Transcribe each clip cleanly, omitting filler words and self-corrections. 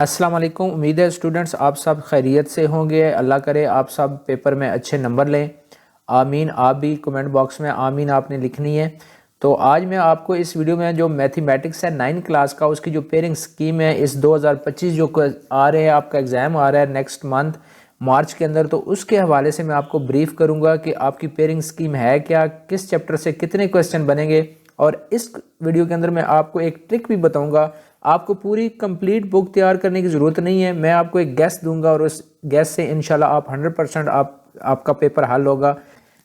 السلام علیکم، امید ہے اسٹوڈنٹس آپ سب خیریت سے ہوں گے۔ اللہ کرے آپ سب پیپر میں اچھے نمبر لیں، آمین۔ آپ بھی کمنٹ باکس میں آمین آپ نے لکھنی ہے۔ تو آج میں آپ کو اس ویڈیو میں جو میتھمیٹکس ہے 9 کلاس کا، اس کی جو پیئرنگ سکیم ہے اس 2025 جو آ رہے ہیں، آپ کا ایگزام آ رہا ہے نیکسٹ منتھ مارچ کے اندر، تو اس کے حوالے سے میں آپ کو بریف کروں گا کہ آپ کی پیئرنگ سکیم ہے کیا، کس چیپٹر سے کتنے کویسچن بنیں گے، اور اس ویڈیو کے اندر میں آپ کو ایک ٹرک بھی بتاؤں گا۔ آپ کو پوری کمپلیٹ بک تیار کرنے کی ضرورت نہیں ہے، میں آپ کو ایک گیس دوں گا اور اس گیس سے انشاءاللہ آپ 100% آپ کا پیپر حل ہوگا۔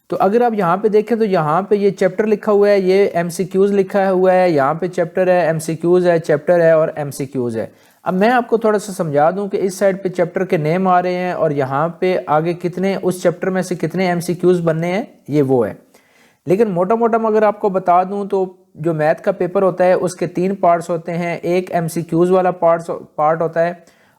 تو اگر آپ یہاں پہ دیکھیں تو یہاں پہ یہ چیپٹر لکھا ہوا ہے، یہ ایم سی کیوز لکھا ہوا ہے، یہاں پہ چیپٹر ہے، ایم سی کیوز ہے، چیپٹر ہے اور ایم سی کیوز ہے۔ اب میں آپ کو تھوڑا سا سمجھا دوں کہ اس سائڈ پہ چیپٹر کے نیم آ رہے ہیں اور یہاں پہ آگے کتنے اس چیپٹر میں سے کتنے ایم سی کیوز بننے ہیں، یہ وہ ہے۔ لیکن موٹا موٹا میں اگر آپ کو بتا دوں تو جو میتھ کا پیپر ہوتا ہے اس کے 3 پارٹس ہوتے ہیں، ایک ایم سی کیوز والا پارٹ ہوتا ہے،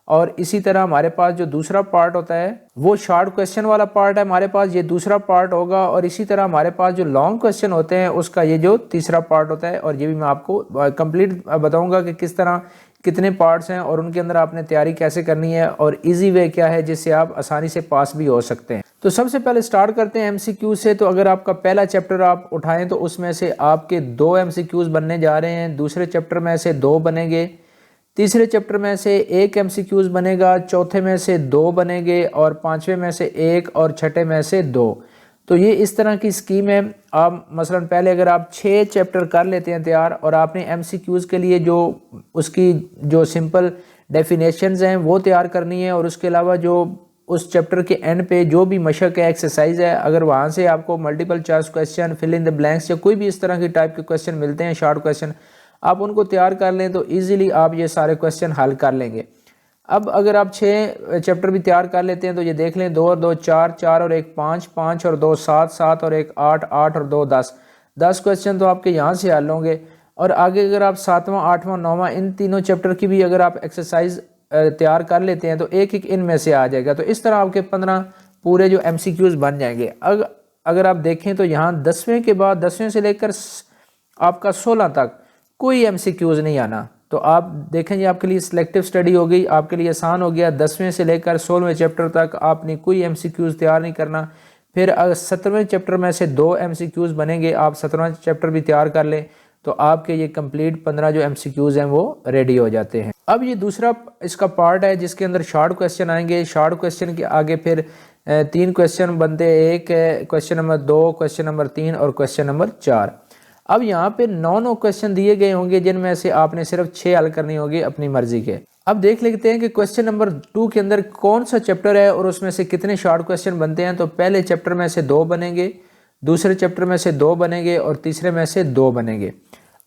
اور اسی طرح ہمارے پاس جو دوسرا پارٹ ہوتا ہے وہ شارٹ کویسچن والا پارٹ ہے، ہمارے پاس یہ دوسرا پارٹ ہوگا، اور اسی طرح ہمارے پاس جو لانگ کویسچن ہوتے ہیں اس کا یہ جو تیسرا پارٹ ہوتا ہے، اور یہ بھی میں آپ کو کمپلیٹ بتاؤں گا کہ کس طرح کتنے پارٹس ہیں اور ان کے اندر آپ نے تیاری کیسے کرنی ہے اور ایزی وے کیا ہے جس سے آپ آسانی سے پاس بھی ہو سکتے ہیں۔ تو سب سے پہلے سٹارٹ کرتے ہیں ایم سی کیو سے۔ تو اگر آپ کا پہلا چیپٹر آپ اٹھائیں تو اس میں سے آپ کے 2 ایم سی کیوز بننے جا رہے ہیں، دوسرے چیپٹر میں سے 2 بنیں گے، تیسرے چیپٹر میں سے 1 ایم سی کیوز بنے گا، چوتھے میں سے 2 بنیں گے، اور پانچویں میں سے 1 اور چھٹے میں سے 2۔ تو یہ اس طرح کی سکیم ہے۔ آپ مثلا پہلے اگر آپ 6 چیپٹر کر لیتے ہیں تیار، اور آپ نے ایم سی کیوز کے لیے جو اس کی جو سمپل ڈیفینیشنز ہیں وہ تیار کرنی ہے، اور اس کے علاوہ جو اس چیپٹر کے اینڈ پہ جو بھی مشق ہے، ایکسرسائز ہے، اگر وہاں سے آپ کو ملٹیپل چوائس کویسچن، فل ان دی بلینکس یا کوئی بھی اس طرح کی ٹائپ کے کویسچن ملتے ہیں شارٹ کویسچن، آپ ان کو تیار کر لیں تو ایزیلی آپ یہ سارے کویسچن حل کر لیں گے۔ اب اگر آپ 6 چیپٹر بھی تیار کر لیتے ہیں تو یہ دیکھ لیں، 2 اور 2 4، 4 اور 1 5، 5 اور 2 7، 7 اور 1 8، 8 اور 2 10، 10 کویسچن تو آپ کے یہاں سے حل ہوں گے۔ اور آگے اگر آپ 7واں 8واں 9واں ان تینوں چیپٹر کی بھی اگر آپ ایکسرسائز تیار کر لیتے ہیں تو ایک ان میں سے آ جائے گا، تو اس طرح آپ کے 15 پورے جو ایم سی کیوز بن جائیں گے۔ اگر آپ دیکھیں تو یہاں 10ویں کے بعد 10ویں سے لے کر آپ کا 16 تک کوئی ایم سی کیوز نہیں آنا، تو آپ دیکھیں یہ آپ کے لیے سلیکٹیو سٹڈی ہو گئی، آپ کے لیے آسان ہو گیا۔ 10ویں سے لے کر 16ویں چیپٹر تک آپ نے کوئی ایم سی کیوز تیار نہیں کرنا۔ پھر اگر 17ویں چیپٹر میں سے 2 ایم سی کیوز بنیں گے، آپ 17واں چیپٹر بھی تیار کر لیں تو آپ کے یہ کمپلیٹ 15 جو ایم سی کیوز ہیں وہ ریڈی ہو جاتے ہیں۔ اب یہ دوسرا اس کا پارٹ ہے جس کے اندر شارٹ کویسچن آئیں گے۔ شارٹ کویسچن کے آگے پھر 3 کویسچن بنتے، ایک ہے کویسچن نمبر 2، کویسچن نمبر 3 اور کویسچن نمبر 4۔ اب یہاں پہ 9 کویسچن دیے گئے ہوں گے جن میں سے آپ نے صرف 6 حل کرنی ہوگی اپنی مرضی کے۔ اب دیکھ لیتے ہیں کہ کویسچن نمبر 2 کے اندر کون سا چیپٹر ہے اور اس میں سے کتنے شارٹ کویسچن بنتے ہیں۔ تو پہلے چیپٹر میں سے 2 بنیں گے، دوسرے چیپٹر میں سے 2 بنیں گے، اور تیسرے میں سے 2 بنیں گے۔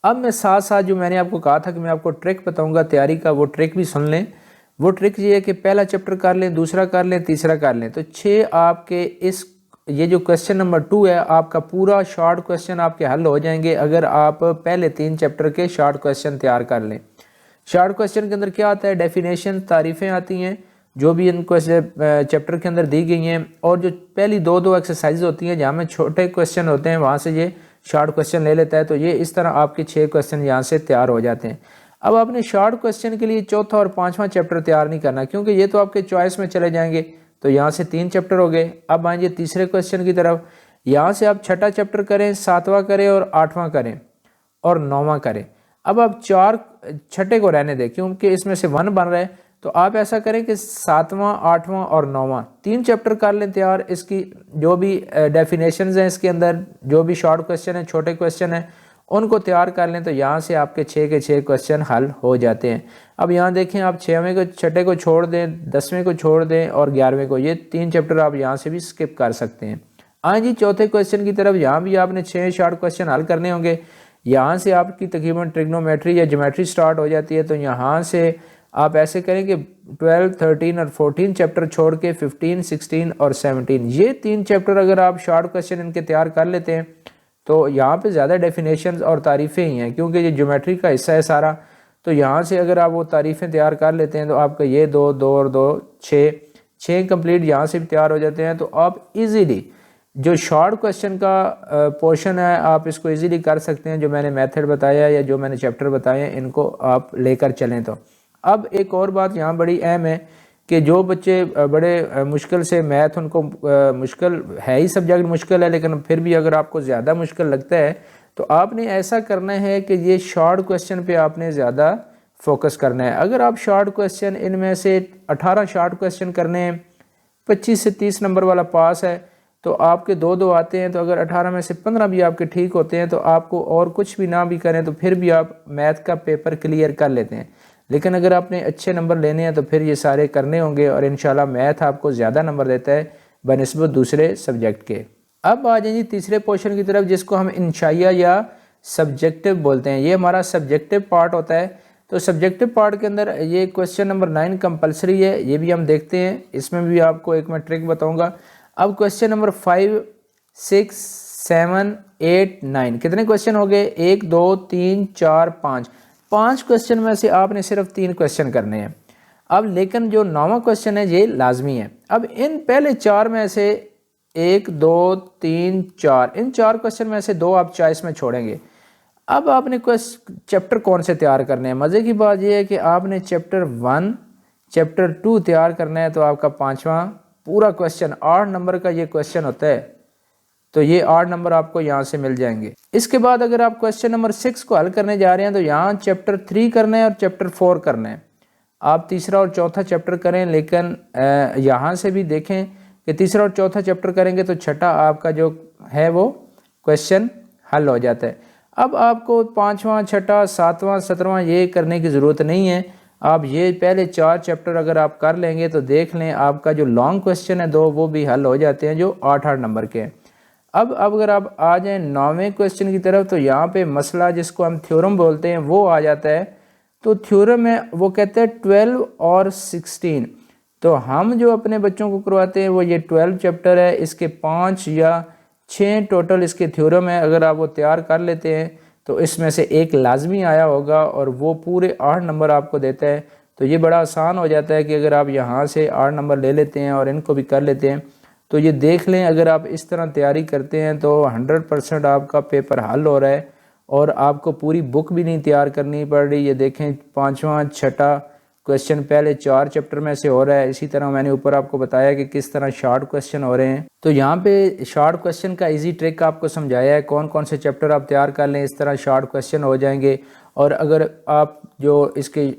اب میں ساتھ ساتھ جو میں نے آپ کو کہا تھا کہ میں آپ کو ٹرک بتاؤں گا تیاری کا، وہ ٹرک بھی سن لیں۔ وہ ٹرک یہ ہے کہ پہلا چیپٹر کر لیں، دوسرا کر لیں، تیسرا کر لیں، تو 6 آپ کے یہ جو کویسچن نمبر 2 ہے آپ کا پورا شارٹ کویسچن آپ کے حل ہو جائیں گے اگر آپ پہلے 3 چیپٹر کے شارٹ کویسچن تیار کر لیں۔ شارٹ کویسچن کے اندر کیا آتا ہے، ڈیفینیشن، تعریفیں آتی ہیں جو بھی ان کو چیپٹر کے اندر دی گئی ہیں، اور جو پہلی 2 ایکسرسائز ہوتی ہیں جہاں میں چھوٹے کویسچن ہوتے ہیں وہاں سے یہ شارٹ کویسچن لے لیتا ہے، تو یہ اس طرح آپ کے 6 کویسچن یہاں سے تیار ہو جاتے ہیں۔ اب آپ نے شارٹ کویسچن کے لیے چوتھا اور 5واں چیپٹر تیار نہیں کرنا کیونکہ یہ تو آپ کے چوائس میں چلے جائیں گے، تو یہاں سے 3 چیپٹر ہو گئے۔ اب آئیں گے تیسرے کویسچن کی طرف، یہاں سے آپ چھٹا چیپٹر کریں، 7واں کریں اور 8واں کریں اور 9واں کریں۔ اب آپ 4 چھٹے کو رہنے دیں کیونکہ اس میں سے 1 بن رہا ہے، تو آپ ایسا کریں کہ 7واں 8واں اور 9واں 3 چیپٹر کر لیں تیار۔ اس کی جو بھی ڈیفینیشنز ہیں اس کے اندر، جو بھی شارٹ کویسچن ہیں، چھوٹے کویسچن ہیں، ان کو تیار کر لیں تو یہاں سے آپ کے 6 کے 6 کویسچن حل ہو جاتے ہیں۔ اب یہاں دیکھیں، آپ 6ویں کو چھٹے کو چھوڑ دیں، 10ویں کو چھوڑ دیں اور 11ویں کو، یہ 3 چیپٹر آپ یہاں سے بھی سکپ کر سکتے ہیں۔ آئیں جی چوتھے کویسچن کی طرف، یہاں بھی آپ نے 6 شارٹ کویسچن حل کرنے ہوں گے۔ یہاں سے آپ کی تقریباً ٹریگنومیٹری یا جیومیٹری سٹارٹ ہو جاتی ہے، تو یہاں سے آپ ایسے کریں کہ 12، 13 اور 14 چیپٹر چھوڑ کے 15، 16 اور 17، یہ 3 چیپٹر اگر آپ شارٹ کویسچن ان کے تیار کر لیتے ہیں تو یہاں پہ زیادہ ڈیفینیشنز اور تعریفیں ہی ہیں کیونکہ یہ جیومیٹری کا حصہ ہے سارا، تو یہاں سے اگر آپ وہ تعریفیں تیار کر لیتے ہیں تو آپ کا یہ 2، 2 اور 2 6 کمپلیٹ یہاں سے بھی تیار ہو جاتے ہیں، تو آپ ایزیلی جو شارٹ کویسچن کا پورشن ہے آپ اس کو ایزیلی کر سکتے ہیں۔ جو میں نے میتھڈ بتایا یا جو میں نے چیپٹر بتائے ہیں ان کو آپ لے کر چلیں تو اب ایک اور بات یہاں بڑی اہم ہے کہ جو بچے بڑے مشکل سے میتھ ان کو مشکل ہے ہی سبجیکٹ مشکل ہے، لیکن پھر بھی اگر آپ کو زیادہ مشکل لگتا ہے تو آپ نے ایسا کرنا ہے کہ یہ شارٹ کویسچن پہ آپ نے زیادہ فوکس کرنا ہے۔ اگر آپ شارٹ کویسچن ان میں سے 18 شارٹ کویسچن کرنے ہیں، 25 سے 30 نمبر والا پاس ہے تو آپ کے دو آتے ہیں، تو اگر 18 میں سے 15 بھی آپ کے ٹھیک ہوتے ہیں تو آپ کو اور کچھ بھی نہ بھی کریں تو پھر بھی آپ میتھ کا پیپر کلیئر کر لیتے ہیں۔ لیکن اگر آپ نے اچھے نمبر لینے ہیں تو پھر یہ سارے کرنے ہوں گے، اور انشاءاللہ میتھ آپ کو زیادہ نمبر دیتا ہے بنسبت دوسرے سبجیکٹ کے۔ اب آ جائیں جی تیسرے پورشن کی طرف، جس کو ہم انشائیہ یا سبجیکٹو بولتے ہیں۔ یہ ہمارا سبجیکٹو پارٹ ہوتا ہے۔ تو سبجیکٹو پارٹ کے اندر یہ کویسچن نمبر 9 کمپلسری ہے، یہ بھی ہم دیکھتے ہیں۔ اس میں بھی آپ کو ایک میں ٹرک بتاؤں گا۔ اب کویسچن نمبر 5 6 7 8 9 کتنے کویسچن ہو گئے؟ 1 2 3 4 5 کویسچن میں سے آپ نے صرف 3 کویسچن کرنے ہیں۔ اب لیکن جو 9واں کویسچن ہے یہ لازمی ہے۔ اب ان پہلے 4 میں سے 1 2 3 4 ان 4 کویسچن میں سے 2 آپ چوائس میں چھوڑیں گے۔ اب آپ نے چیپٹر کون سے تیار کرنے ہیں؟ مزے کی بات یہ ہے کہ آپ نے چیپٹر 1 چیپٹر 2 تیار کرنا ہے، تو آپ کا 5واں پورا کویسچن 8 نمبر کا یہ کویسچن ہوتا ہے، تو یہ 8 نمبر آپ کو یہاں سے مل جائیں گے۔ اس کے بعد اگر آپ کویسچن نمبر 6 کو حل کرنے جا رہے ہیں تو یہاں چیپٹر 3 کرنا ہے اور چیپٹر 4 کرنا ہے۔ آپ تیسرا اور چوتھا چیپٹر کریں، لیکن یہاں سے بھی دیکھیں کہ تیسرا اور چوتھا چیپٹر کریں گے تو چھٹا آپ کا جو ہے وہ کویسچن حل ہو جاتا ہے۔ اب آپ کو 5واں 6واں 7واں 17واں یہ کرنے کی ضرورت نہیں ہے۔ آپ یہ پہلے 4 چیپٹر اگر آپ کر لیں گے تو دیکھ لیں آپ کا جو لانگ کویسچن ہے 2 وہ بھی حل ہو جاتے ہیں جو 8 نمبر کے ہیں۔ اب اگر آپ آ جائیں 9ویں کویسچن کی طرف، تو یہاں پہ مسئلہ جس کو ہم تھیورم بولتے ہیں وہ آ جاتا ہے۔ تو تھیورم میں وہ کہتے ہیں 12 اور 16۔ تو ہم جو اپنے بچوں کو کرواتے ہیں وہ یہ 12 چیپٹر ہے، اس کے 5 یا 6 ٹوٹل اس کے تھیورم ہے۔ اگر آپ وہ تیار کر لیتے ہیں تو اس میں سے ایک لازمی آیا ہوگا اور وہ پورے 8 نمبر آپ کو دیتا ہے۔ تو یہ بڑا آسان ہو جاتا ہے کہ اگر آپ یہاں سے 8 نمبر لے لیتے ہیں اور ان کو بھی کر لیتے ہیں تو یہ دیکھ لیں اگر آپ اس طرح تیاری کرتے ہیں تو 100% آپ کا پیپر حل ہو رہا ہے، اور آپ کو پوری بک بھی نہیں تیار کرنی پڑ رہی۔ یہ دیکھیں 5واں 6واں کویسچن پہلے 4 چیپٹر میں سے ہو رہا ہے۔ اسی طرح میں نے اوپر آپ کو بتایا کہ کس طرح شارٹ کویسچن ہو رہے ہیں۔ تو یہاں پہ شارٹ کویسچن کا ایزی ٹرک آپ کو سمجھایا ہے، کون کون سے چیپٹر آپ تیار کر لیں اس طرح شارٹ کویسچن ہو جائیں گے۔ اور اگر آپ جو اس کے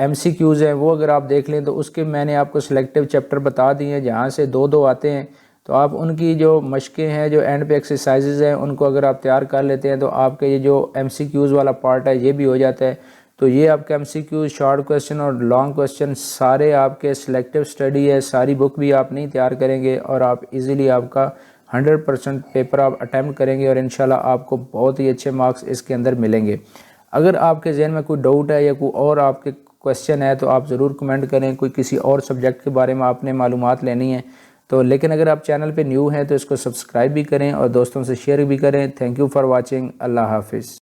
MCQs ہیں وہ اگر آپ دیکھ لیں تو اس کے میں نے آپ کو سلیکٹیو چیپٹر بتا دیے ہیں جہاں سے 2 آتے ہیں، تو آپ ان کی جو مشقیں ہیں جو اینڈ پہ ایکسرسائزز ہیں ان کو اگر آپ تیار کر لیتے ہیں تو آپ کے یہ جو MCQs والا پارٹ ہے یہ بھی ہو جاتا ہے۔ تو یہ آپ کے MCQs شارٹ کویسچن اور لانگ کویسچن سارے آپ کے سلیکٹیو اسٹڈی ہے، ساری بک بھی آپ نہیں تیار کریں گے اور آپ ایزیلی آپ کا 100% پیپر آپ اٹیمپٹ کریں گے، اور انشاءاللہ آپ کو بہت ہی اچھے مارکس اس کے اندر ملیں گے۔ اگر آپ کے ذہن میں کوئی ڈاؤٹ ہے یا کوئی اور آپ کے کویسچن ہے تو آپ ضرور کمنٹ کریں، کوئی کسی اور سبجیکٹ کے بارے میں آپ نے معلومات لینی ہے تو۔ لیکن اگر آپ چینل پہ نیو ہیں تو اس کو سبسکرائب بھی کریں اور دوستوں سے شیئر بھی کریں۔ Thank you for watching. اللہ حافظ۔